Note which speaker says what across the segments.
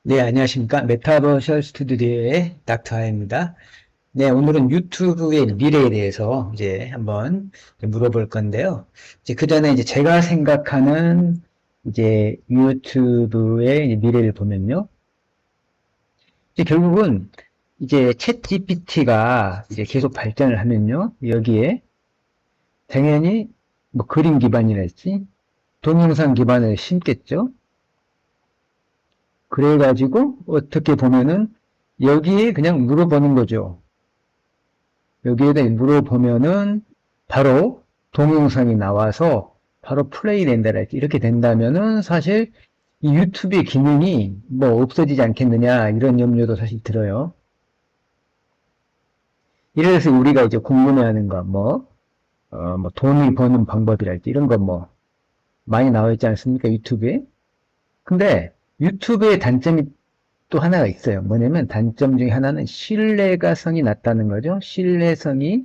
Speaker 1: 네, 안녕하십니까. 메타버셜 스튜디오의 닥터하입니다. 네, 오늘은 유튜브의 미래에 대해서 이제 한번 물어볼 건데요. 이제 그 전에 이제 제가 생각하는 이제 유튜브의 이제 미래를 보면요. 이제 결국은 이제 챗 GPT가 이제 계속 발전을 하면요. 여기에 당연히 뭐 그림 기반이랄지 동영상 기반을 심겠죠. 그래가지고 어떻게 보면은 여기에 그냥 물어보는 거죠. 여기에다 물어보면은 바로 동영상이 나와서 바로 플레이 된다랄지 이렇게 된다면은 사실 이 유튜브의 기능이 뭐 없어지지 않겠느냐 이런 염려도 사실 들어요. 이래서 우리가 이제 궁금해하는 거 뭐 돈을 버는 방법이랄지 이런 거 뭐 많이 나와 있지 않습니까? 유튜브에. 근데 유튜브의 단점이 또 하나가 있어요. 뭐냐면 단점 중에 하나는 신뢰가성이 낮다는 거죠. 신뢰성이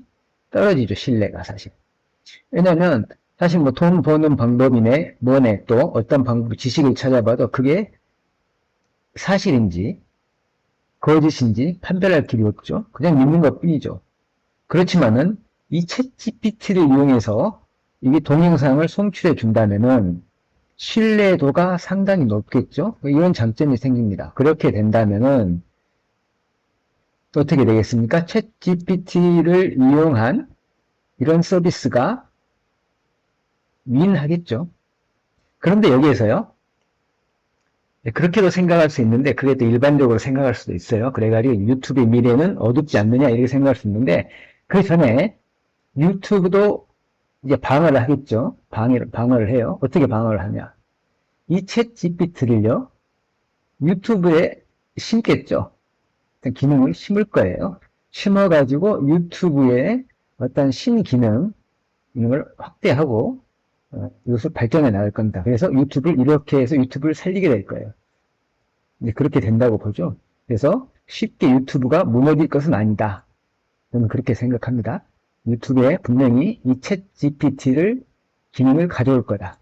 Speaker 1: 떨어지죠. 신뢰가 사실. 왜냐면 사실 뭐 돈 버는 방법이네 뭐네 또 어떤 방법 지식을 찾아봐도 그게 사실인지 거짓인지 판별할 길이 없죠. 그냥 믿는 것 뿐이죠. 그렇지만은 이 챗 GPT를 이용해서 이게 동영상을 송출해 준다면은 신뢰도가 상당히 높겠죠. 이런 장점이 생깁니다. 그렇게 된다면은 어떻게 되겠습니까? 챗 GPT를 이용한 이런 서비스가 윈하겠죠. 그런데 여기에서요. 그렇게도 생각할 수 있는데 그게 또 일반적으로 생각할 수도 있어요. 그래가지고 유튜브의 미래는 어둡지 않느냐 이렇게 생각할 수 있는데 그 전에 유튜브도 이제 방어를 하겠죠. 방어를 해요. 어떻게 방어를 하냐. 이 챗 GPT를요. 유튜브에 심겠죠. 기능을 심을 거예요. 심어가지고 유튜브에 어떤 신기능 이걸 확대하고 이것을 발전해 나갈 겁니다. 그래서 유튜브를 이렇게 해서 유튜브를 살리게 될 거예요. 이제 그렇게 된다고 보죠. 그래서 쉽게 유튜브가 무너질 것은 아니다. 저는 그렇게 생각합니다. 유튜브에 분명히 이 챗 GPT를 기능을 가져올 거다.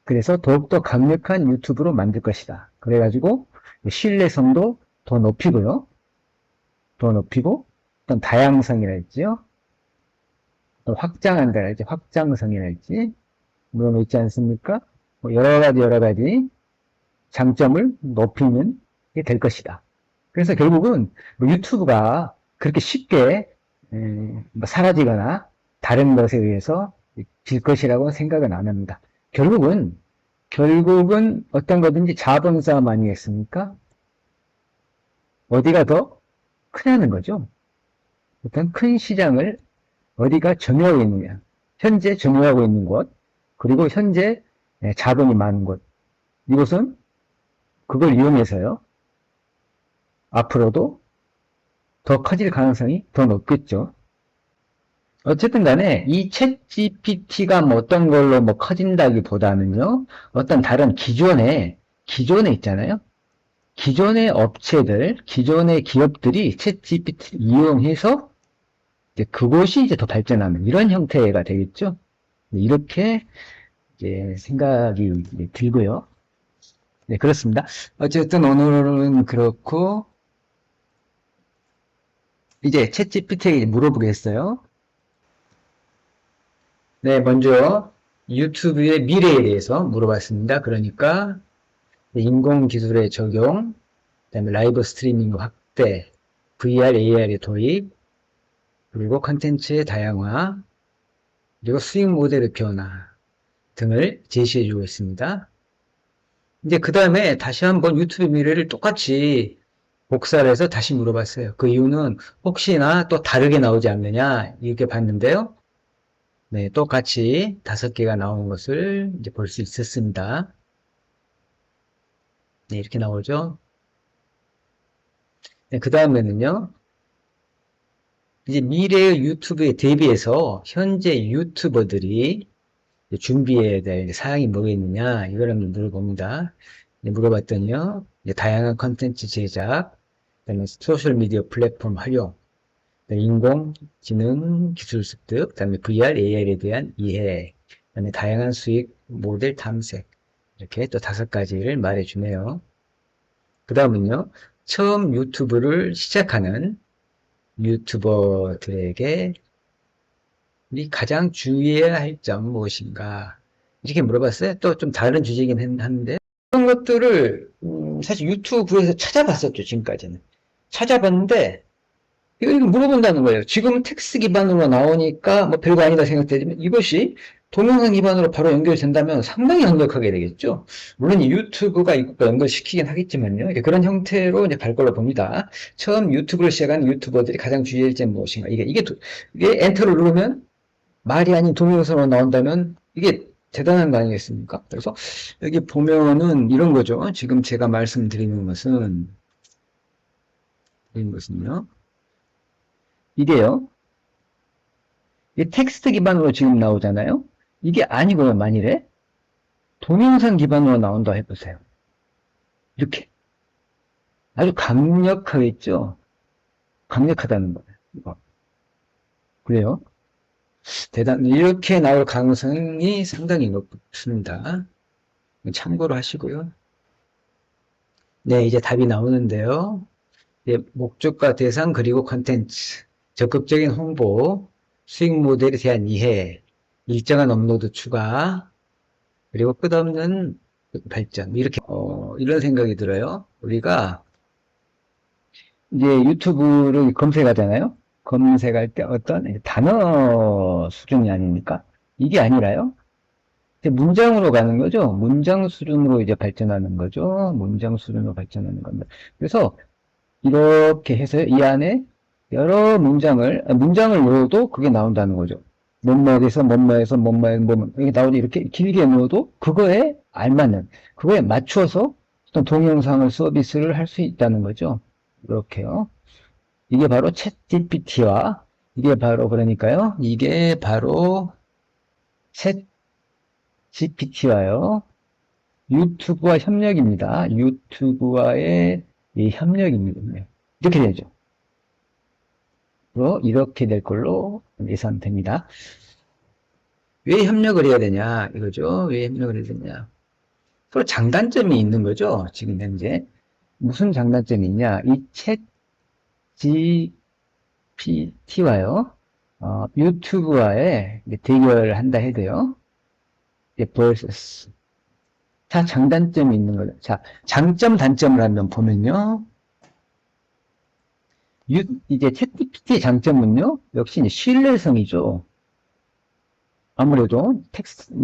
Speaker 1: 그래서 더욱더 강력한 유튜브로 만들 것이다. 그래가지고 신뢰성도 더 높이고요. 더 높이고 어떤 다양성이랄지요. 또 확장한다랄지 확장성이랄지 그런 거 있지 않습니까? 뭐 여러 가지 장점을 높이는 게 될 것이다. 그래서 결국은 뭐 유튜브가 그렇게 쉽게 뭐 사라지거나 다른 것에 의해서 질 것이라고 생각은 안 합니다. 결국은 어떤 거든지 자본 싸움 아니겠습니까? 어디가 더 크냐는 거죠. 어떤 큰 시장을 어디가 점유하고 있느냐. 현재 점유하고 있는 곳, 그리고 현재 자본이 많은 곳. 이곳은 그걸 이용해서요. 앞으로도 더 커질 가능성이 더 높겠죠. 어쨌든 간에 이 챗 GPT가 뭐 어떤 걸로 뭐 커진다기보다는요. 어떤 다른 기존에 있잖아요. 기존의 업체들, 기존의 기업들이 챗 GPT를 이용해서 이제 그곳이 이제 더 발전하는 이런 형태가 되겠죠. 이렇게 이제 생각이 들고요. 네, 그렇습니다. 어쨌든 오늘은 그렇고 이제 챗 GPT에게 물어보겠어요. 네, 먼저 유튜브의 미래에 대해서 물어봤습니다. 그러니까 인공기술의 적용, 그다음에 라이브 스트리밍 확대, VR, AR의 도입, 그리고 컨텐츠의 다양화, 그리고 수익 모델의 변화 등을 제시해주고 있습니다. 이제 그 다음에 다시 한번 유튜브 미래를 똑같이 복사를 해서 다시 물어봤어요. 그 이유는 혹시나 또 다르게 나오지 않느냐 이렇게 봤는데요. 네, 똑같이 5개가 나오는 것을 이제 볼 수 있었습니다. 네, 이렇게 나오죠. 네, 그 다음에는요. 이제 미래의 유튜브에 대비해서 현재 유튜버들이 준비해야 될 사항이 뭐겠느냐 이걸 한번 물어봅니다. 물어봤더니요. 다양한 컨텐츠 제작, 그다음에 소셜미디어 플랫폼 활용, 인공지능 기술 습득, 그다음에 VR, AR에 대한 이해, 그다음에 다양한 수익 모델 탐색 이렇게 또 5가지를 말해주네요. 그 다음은요, 처음 유튜브를 시작하는 유튜버들에게 우리 가장 주의해야 할 점 무엇인가? 이렇게 물어봤어요. 또 좀 다른 주제이긴 한데, 그런 것들을, 사실 유튜브에서 찾아봤었죠, 지금까지는. 찾아봤는데, 이거 물어본다는 거예요. 지금 텍스트 기반으로 나오니까 뭐 별거 아니다 생각되지만 이것이 동영상 기반으로 바로 연결된다면 상당히 강력하게 되겠죠. 물론 이 유튜브가 이것과 연결시키긴 하겠지만요. 그런 형태로 이제 갈 걸로 봅니다. 처음 유튜브를 시작한 유튜버들이 가장 주의할 점은 무엇인가? 이게 엔터를 누르면 말이 아닌 동영상으로 나온다면 이게 대단한 거 아니겠습니까? 그래서 여기 보면은 이런 거죠. 지금 제가 말씀드리는 것은요. 이게요. 이게 텍스트 기반으로 지금 나오잖아요. 이게 아니고요. 만일에 동영상 기반으로 나온다 해보세요. 이렇게 아주 강력하겠죠. 강력하다는 거예요. 이거. 그래요. 이렇게 나올 가능성이 상당히 높습니다. 참고로 하시고요. 네, 이제 답이 나오는데요. 목적과 대상 그리고 컨텐츠, 적극적인 홍보, 수익 모델에 대한 이해, 일정한 업로드 추가, 그리고 끝없는 발전. 이렇게 이런 생각이 들어요. 우리가 이제 유튜브를 검색하잖아요. 검색할 때 어떤 단어 수준이 아닙니까? 이게 아니라요. 이제 문장으로 가는 거죠. 문장 수준으로 이제 발전하는 거죠. 문장 수준으로 발전하는 겁니다. 그래서 이렇게 해서 이 안에 여러 문장을 넣어도 그게 나온다는 거죠. 뭔말에서, 뭔말에서, 뭔말, 뭐뭐, 이게 나오지. 이렇게 길게 넣어도 그거에 알맞는, 그거에 맞춰서 어떤 동영상을 서비스를 할 수 있다는 거죠. 이렇게요. 이게 바로 챗 GPT와, 그러니까요. 이게 바로 챗 GPT와요. 유튜브와 협력입니다. 유튜브와의 이 협력입니다. 이렇게 되죠. 이렇게 될 걸로 예상됩니다. 왜 협력을 해야 되냐 이거죠. 왜 협력을 해야 되냐. 서로 장단점이 있는 거죠. 지금 현재 무슨 장단점이 있냐. 이 챗 GPT와요. 유튜브와의 대결을 한다 해도요. vs. 자, 장단점이 있는 거죠. 자, 장점 단점을 한번 보면요. 이제 챗 GPT의 장점은요. 역시 이제 신뢰성이죠. 아무래도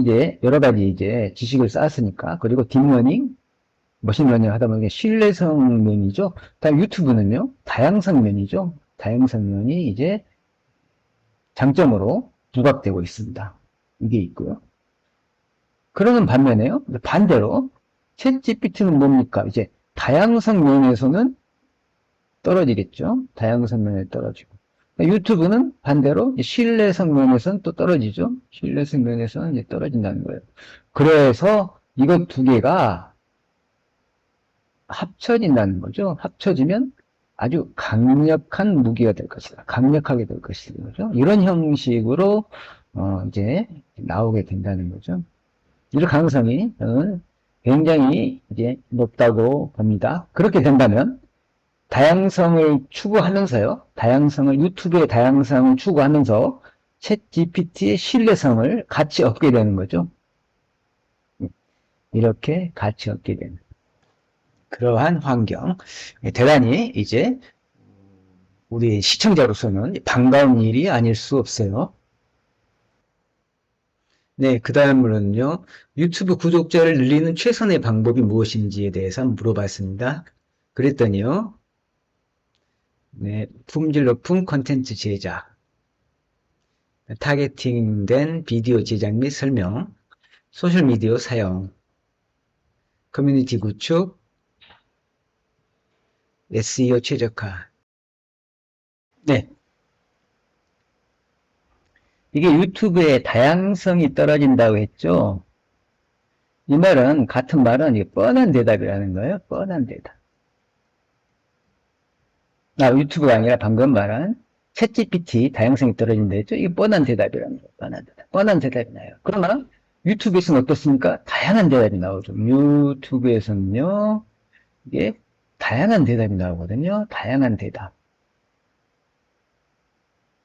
Speaker 1: 이제 여러 가지 이제 지식을 쌓았으니까. 그리고 딥러닝, 머신러닝 하다 보니까 신뢰성 면이죠. 다음 유튜브는요, 다양성 면이죠. 다양성 면이 이제 장점으로 부각되고 있습니다. 이게 있고요. 그러는 반면에요, 반대로, 챗 GPT는 뭡니까? 이제 다양성 면에서는 떨어지겠죠. 다양성 면에 떨어지고. 유튜브는 반대로 신뢰성 면에서는 또 떨어지죠. 신뢰성 면에서는 이제 떨어진다는 거예요. 그래서 이것 두 개가 합쳐진다는 거죠. 합쳐지면 아주 강력한 무기가 될 것이다. 강력하게 될 것이다. 그죠? 이런 형식으로 이제 나오게 된다는 거죠. 이런 가능성이 저는 굉장히 이제 높다고 봅니다. 그렇게 된다면 다양성을 추구하면서요. 유튜브의 다양성을 추구하면서 챗 GPT의 신뢰성을 같이 얻게 되는 거죠. 이렇게 같이 얻게 되는 그러한 환경. 대단히 이제 우리 시청자로서는 반가운 일이 아닐 수 없어요. 네, 그 다음으로는요. 유튜브 구독자를 늘리는 최선의 방법이 무엇인지에 대해서 물어봤습니다. 그랬더니요. 네, 품질 높은 컨텐츠 제작, 타겟팅된 비디오 제작 및 설명, 소셜미디어 사용, 커뮤니티 구축, SEO 최적화. 네. 이게 유튜브의 다양성이 떨어진다고 했죠. 이 말은, 같은 말은 이게 뻔한 대답이라는 거예요. 뻔한 대답. 유튜브가 아니라 방금 말한 챗GPT 다양성이 떨어진다 했죠. 이게 뻔한 대답이라는 거예요. 뻔한 대답. 뻔한 대답이 나요. 그러나 유튜브에서는 어떻습니까? 다양한 대답이 나오죠. 유튜브에서는요. 이게 다양한 대답이 나오거든요. 다양한 대답.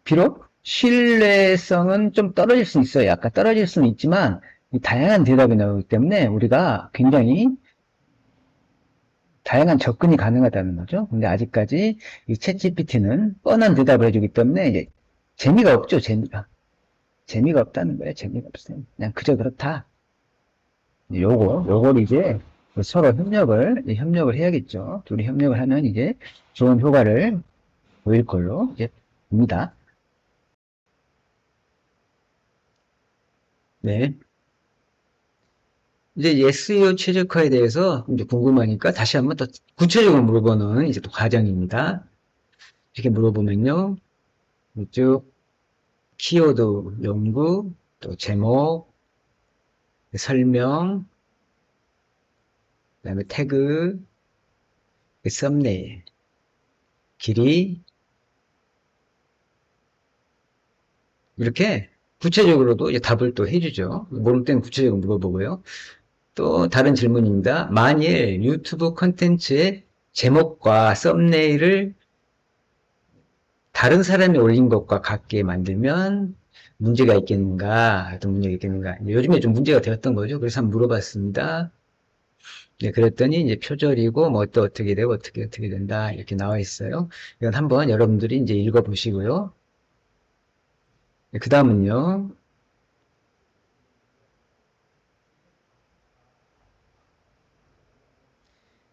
Speaker 1: 비록 신뢰성은 좀 떨어질 수 있어요. 약간 떨어질 수는 있지만 이 다양한 대답이 나오기 때문에 우리가 굉장히 다양한 접근이 가능하다는 거죠. 근데 아직까지 이 챗GPT는 뻔한 대답을 해주기 때문에 이제 재미가 없죠. 재미가 없다는 거예요. 재미가 없어요. 그냥 그저 그렇다. 요걸 이제 서로 협력을 해야겠죠. 둘이 협력을 하면 이제 좋은 효과를 보일 걸로 이제 봅니다. 네. 이제 SEO 최적화에 대해서 이제 궁금하니까 다시 한번 더 구체적으로 물어보는 이제 또 과정입니다. 이렇게 물어보면요. 이쪽 키워드 연구, 또 제목, 설명, 그다음에 태그, 썸네일, 길이, 이렇게 구체적으로도 이제 답을 또 해주죠. 모를 때는 구체적으로 물어보고요. 또 다른 질문입니다. 만일 유튜브 콘텐츠의 제목과 썸네일을 다른 사람이 올린 것과 같게 만들면 문제가 있겠는가? 어떤 문제가 있겠는가? 요즘에 좀 문제가 되었던 거죠. 그래서 한번 물어봤습니다. 네, 그랬더니 이제 표절이고 뭐 또 어떻게 되고 어떻게 된다 이렇게 나와 있어요. 이건 한번 여러분들이 이제 읽어보시고요. 네, 그 다음은요.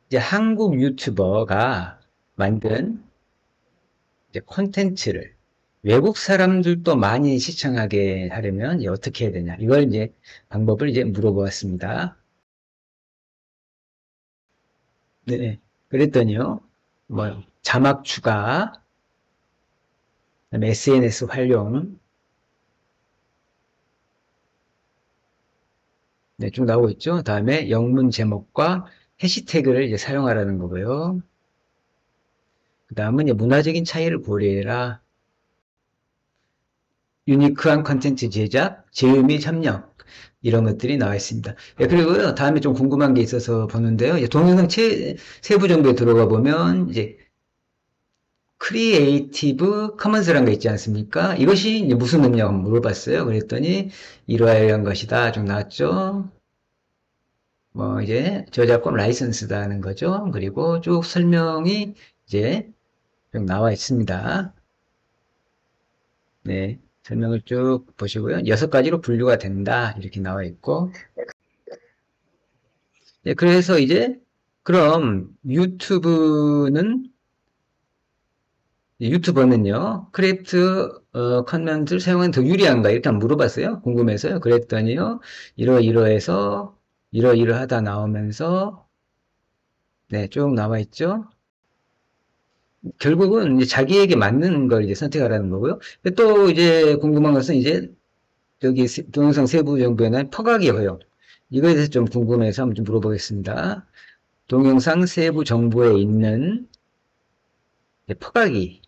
Speaker 1: 이제 한국 유튜버가 만든 이제 콘텐츠를 외국 사람들도 많이 시청하게 하려면 이제 어떻게 해야 되냐. 이걸 이제 방법을 이제 물어보았습니다. 네. 그랬더니요. 뭐 자막 추가, 그다음에 SNS 활용, 네, 쭉 나오고 있죠. 다음에 영문 제목과 해시태그를 이제 사용하라는 거고요. 그 다음은 이제 문화적인 차이를 고려해라. 유니크한 컨텐츠 제작, 제휴 및 협력 이런 것들이 나와 있습니다. 네, 그리고요 다음에 좀 궁금한 게 있어서 보는데요. 이제 동영상 세부 정보에 들어가 보면 이제 크리에이티브 커먼스라는 거 있지 않습니까? 이것이 이제 무슨 의미냐고 물어봤어요. 그랬더니 이러한 것이다 좀 나왔죠. 뭐 이제 저작권 라이선스다는 거죠. 그리고 쭉 설명이 이제 쭉 나와 있습니다. 네, 설명을 쭉 보시고요. 6가지로 분류가 된다 이렇게 나와 있고, 네, 그래서 이제 그럼 유튜버는요 크래프트 컨텐츠를 사용하는 더 유리한가 이렇게 한번 물어봤어요. 궁금해서요. 그랬더니요 이러이러해서 이러이러하다 나오면서 네, 쭉 나와 있죠. 결국은 이제 자기에게 맞는 걸 이제 선택하라는 거고요. 또 이제 궁금한 것은 이제 여기 동영상 세부 정보에는 퍼가기 허용. 이거에 대해서 좀 궁금해서 한번 좀 물어보겠습니다. 동영상 세부 정보에 있는 퍼가기,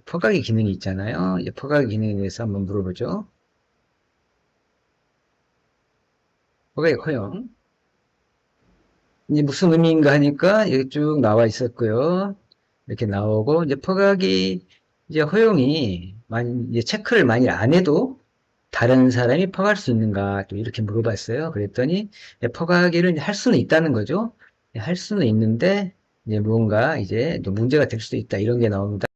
Speaker 1: 퍼가기 기능이 있잖아요. 이제 퍼가기 기능에 대해서 한번 물어보죠. 퍼가기 허용. 이제 무슨 의미인가 하니까 여기 쭉 나와 있었고요. 이렇게 나오고, 이제 퍼가기, 이제 허용이, 이제 체크를 많이 안 해도 다른 사람이 퍼갈 수 있는가, 또 이렇게 물어봤어요. 그랬더니, 퍼가기를 할 수는 있다는 거죠. 할 수는 있는데, 이제 뭔가 이제 또 문제가 될 수도 있다, 이런 게 나옵니다.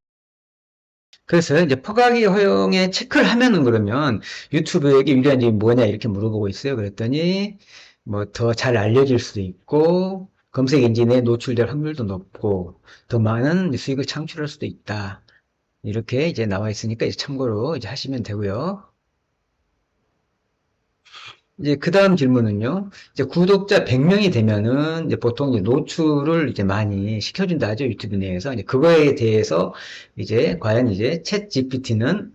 Speaker 1: 그래서 이제 퍼가기 허용에 체크를 하면은 그러면 유튜브에게 유리한 점이 뭐냐, 이렇게 물어보고 있어요. 그랬더니, 뭐 더 잘 알려질 수도 있고, 검색 엔진에 노출될 확률도 높고, 더 많은 수익을 창출할 수도 있다. 이렇게 이제 나와 있으니까 이제 참고로 이제 하시면 되고요. 이제 그 다음 질문은요. 이제 구독자 100명이 되면은 이제 보통 이제 노출을 이제 많이 시켜준다 하죠. 유튜브 내에서. 이제 그거에 대해서 이제 과연 이제 챗 GPT는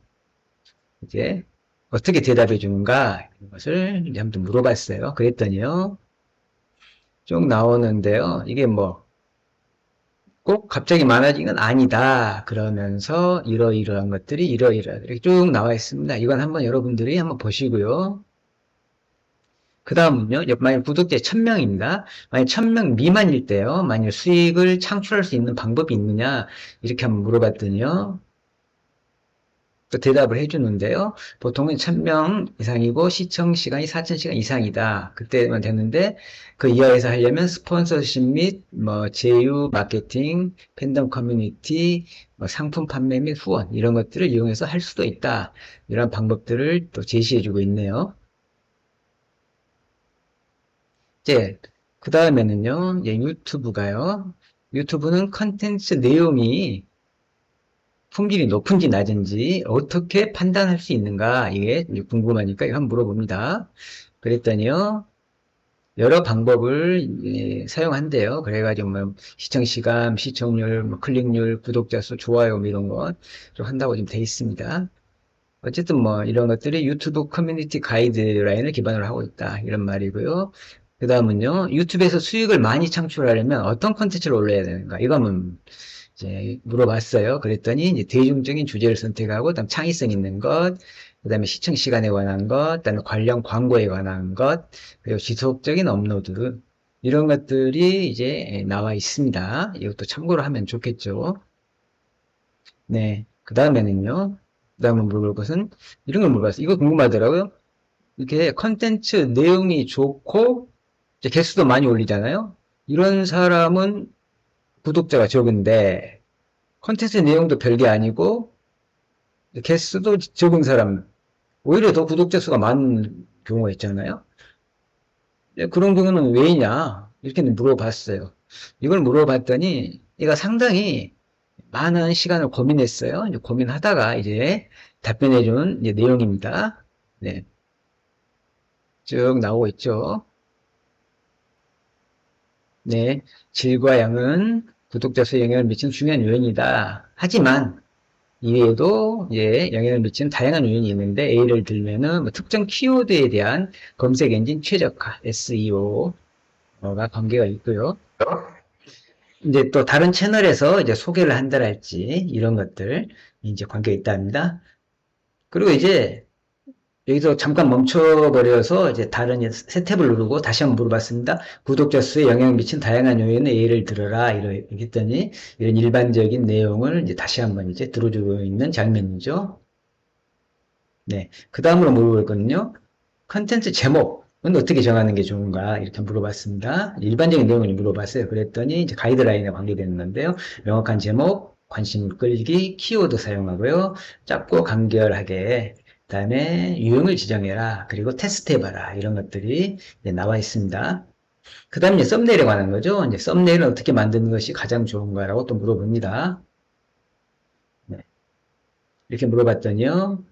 Speaker 1: 이제 어떻게 대답해 주는가 이런 것을 이제 한번 물어봤어요. 그랬더니요. 쭉 나오는데요. 이게 뭐 꼭 갑자기 많아진 건 아니다. 그러면서 이러이러한 것들이 이러이러하게 쭉 나와 있습니다. 이건 한번 여러분들이 한번 보시고요. 그 다음은요, 만약 구독자 1000명입니다. 만약 1000명 미만일 때요, 만약 수익을 창출할 수 있는 방법이 있느냐, 이렇게 한번 물어봤더니요, 또 대답을 해주는데요. 보통은 1000명 이상이고 시청 시간이 4000시간 이상이다. 그때만 됐는데 그 이하에서 하려면 스폰서십 및 뭐 제휴, 마케팅, 팬덤 커뮤니티, 뭐 상품 판매 및 후원 이런 것들을 이용해서 할 수도 있다. 이런 방법들을 또 제시해주고 있네요. 이제 그 다음에는요, 이제 유튜브가요. 유튜브는 컨텐츠 내용이 품질이 높은지 낮은지 어떻게 판단할 수 있는가 이게 궁금하니까 이거 한번 물어봅니다. 그랬더니요. 여러 방법을 사용한대요. 그래가지고 뭐 시청시간, 시청률, 뭐 클릭률, 구독자 수, 좋아요 뭐 이런 거 좀 한다고 좀 돼 있습니다. 어쨌든 뭐 이런 것들이 유튜브 커뮤니티 가이드라인을 기반으로 하고 있다 이런 말이고요. 그 다음은요. 유튜브에서 수익을 많이 창출하려면 어떤 컨텐츠를 올려야 되는가 이거 한번 이제 물어봤어요. 그랬더니 이제 대중적인 주제를 선택하고, 그다음 창의성 있는 것, 그다음에 시청 시간에 관한 것, 그다음에 관련 광고에 관한 것, 그리고 지속적인 업로드 이런 것들이 이제 나와 있습니다. 이것도 참고로 하면 좋겠죠. 네. 그 다음에는요. 그 다음에 물어볼 것은 이런 걸 물어봤어요. 이거 궁금하더라고요. 이렇게 컨텐츠 내용이 좋고 이제 개수도 많이 올리잖아요. 이런 사람은 구독자가 적은데 컨텐츠 내용도 별게 아니고 개수도 적은 사람 오히려 더 구독자 수가 많은 경우가 있잖아요. 그런 경우는 왜냐 이렇게 물어봤어요. 이걸 물어봤더니 얘가 상당히 많은 시간을 고민했어요. 이제 고민하다가 이제 답변해준 내용입니다. 네, 쭉 나오고 있죠. 네, 질과 양은 구독자 수에 영향을 미치는 중요한 요인이다. 하지만 이외에도 영향을 미치는 다양한 요인이 있는데 예를 들면은 뭐 특정 키워드에 대한 검색 엔진 최적화 SEO가 관계가 있고요. 이제 또 다른 채널에서 이제 소개를 한다랄지 이런 것들 이제 관계가 있답니다. 그리고 이제 여기서 잠깐 멈춰버려서 이제 다른 새 탭을 누르고 다시 한번 물어봤습니다. 구독자 수에 영향을 미친 다양한 요인의 예를 들어라 이랬더니 이런 일반적인 내용을 이제 다시 한번 이제 들어주고 있는 장면이죠. 네. 그 다음으로 물어볼 거는요. 컨텐츠 제목은 어떻게 정하는 게 좋은가 이렇게 물어봤습니다. 일반적인 내용을 물어봤어요. 그랬더니 이제 가이드라인에 관계되는 건데요. 명확한 제목, 관심 끌기, 키워드 사용하고요. 짧고 간결하게 그다음에 유형을 지정해라. 그리고 테스트해봐라. 이런 것들이 나와 있습니다. 그 다음에 썸네일에 관한 거죠. 이제 썸네일은 어떻게 만드는 것이 가장 좋은가라고 또 물어봅니다. 네. 이렇게 물어봤더니요.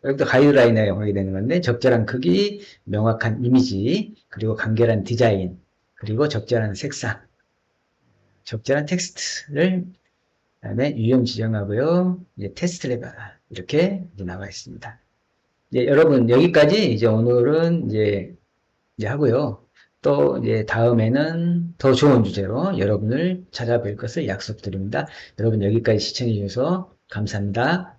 Speaker 1: 여기도 가이드라인에 영역이 되는 건데 적절한 크기, 명확한 이미지, 그리고 간결한 디자인, 그리고 적절한 색상, 적절한 텍스트를 그다음에 유형 지정하고요. 이제 테스트를 해봐라. 이렇게 이제 나와 있습니다. 이제 여러분 여기까지 이제 오늘은 이제 하고요. 또 이제 다음에는 더 좋은 주제로 여러분을 찾아뵐 것을 약속드립니다. 여러분 여기까지 시청해 주셔서 감사합니다.